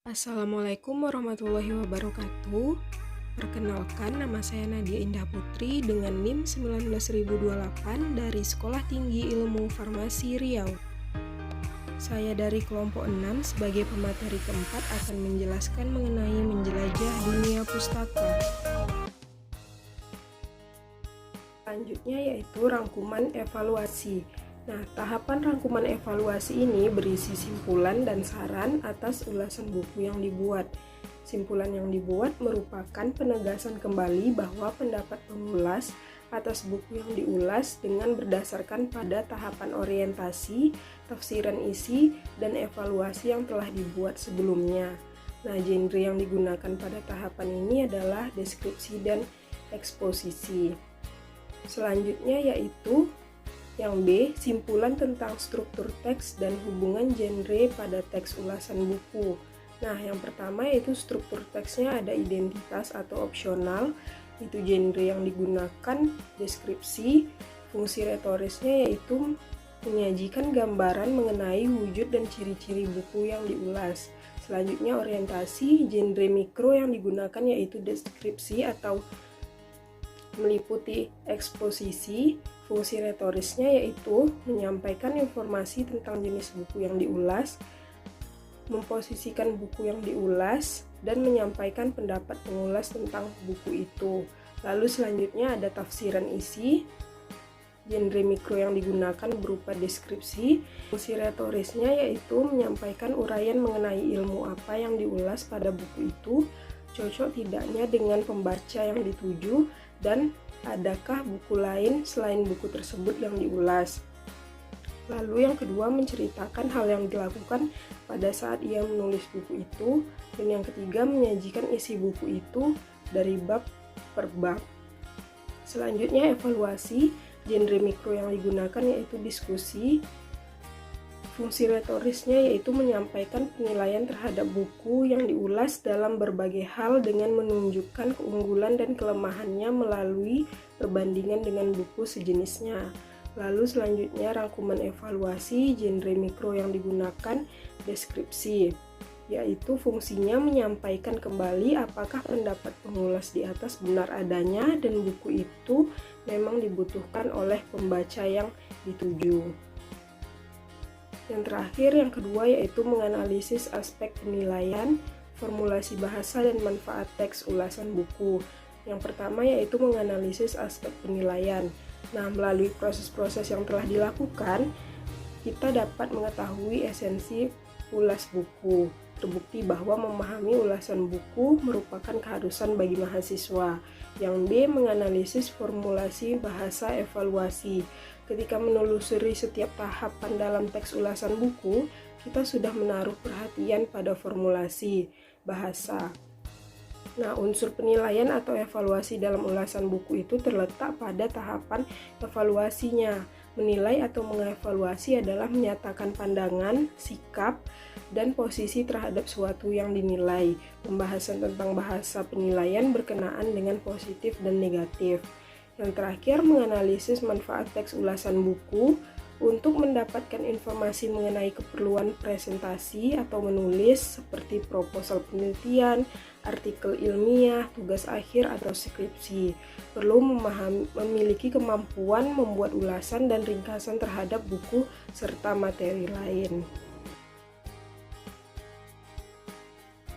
Assalamualaikum warahmatullahi wabarakatuh. Perkenalkan, nama saya Nadia Indah Putri dengan NIM 19028 dari Sekolah Tinggi Ilmu Farmasi Riau. Saya dari kelompok 6 sebagai pemateri keempat akan menjelaskan mengenai menjelajah dunia pustaka. Selanjutnya yaitu rangkuman evaluasi. Nah, tahapan rangkuman evaluasi ini berisi simpulan dan saran atas ulasan buku yang dibuat. Simpulan yang dibuat merupakan penegasan kembali bahwa pendapat pengulas atas buku yang diulas dengan berdasarkan pada tahapan orientasi, tafsiran isi, dan evaluasi yang telah dibuat sebelumnya. Nah, genre yang digunakan pada tahapan ini adalah deskripsi dan eksposisi. Selanjutnya yaitu yang B, simpulan tentang struktur teks dan hubungan genre pada teks ulasan buku. Nah, yang pertama yaitu struktur teksnya ada identitas atau opsional, itu genre yang digunakan, deskripsi, fungsi retorisnya yaitu menyajikan gambaran mengenai wujud dan ciri-ciri buku yang diulas. Selanjutnya orientasi, genre mikro yang digunakan yaitu deskripsi atau meliputi eksposisi. Fungsi retorisnya yaitu menyampaikan informasi tentang jenis buku yang diulas, memposisikan buku yang diulas, dan menyampaikan pendapat pengulas tentang buku itu. Lalu selanjutnya ada tafsiran isi. Genre mikro yang digunakan berupa deskripsi. Fungsi retorisnya yaitu menyampaikan uraian mengenai ilmu apa yang diulas pada buku itu, cocok tidaknya dengan pembaca yang dituju, dan adakah buku lain selain buku tersebut yang diulas. Lalu yang kedua menceritakan hal yang dilakukan pada saat ia menulis buku itu, dan yang ketiga menyajikan isi buku itu dari bab per bab. Selanjutnya evaluasi, genre mikro yang digunakan yaitu diskusi. Fungsi retorisnya yaitu menyampaikan penilaian terhadap buku yang diulas dalam berbagai hal dengan menunjukkan keunggulan dan kelemahannya melalui perbandingan dengan buku sejenisnya. Lalu selanjutnya rangkuman evaluasi, genre mikro yang digunakan, deskripsi, yaitu fungsinya menyampaikan kembali apakah pendapat pengulas di atas benar adanya dan buku itu memang dibutuhkan oleh pembaca yang dituju. Yang terakhir, yang kedua yaitu menganalisis aspek penilaian, formulasi bahasa, dan manfaat teks ulasan buku. Yang pertama yaitu menganalisis aspek penilaian. Nah, melalui proses-proses yang telah dilakukan, kita dapat mengetahui esensi ulas buku. Terbukti bahwa memahami ulasan buku merupakan keharusan bagi mahasiswa. Yang B, menganalisis formulasi bahasa evaluasi. Ketika menelusuri setiap tahapan dalam teks ulasan buku, kita sudah menaruh perhatian pada formulasi bahasa. Nah, unsur penilaian atau evaluasi dalam ulasan buku itu terletak pada tahapan evaluasinya. Menilai atau mengevaluasi adalah menyatakan pandangan, sikap, dan posisi terhadap suatu yang dinilai. Pembahasan tentang bahasa penilaian berkenaan dengan positif dan negatif. Yang terakhir, menganalisis manfaat teks ulasan buku untuk mendapatkan informasi mengenai keperluan presentasi atau menulis seperti proposal penelitian, artikel ilmiah, tugas akhir, atau skripsi. Perlu memiliki kemampuan membuat ulasan dan ringkasan terhadap buku serta materi lain.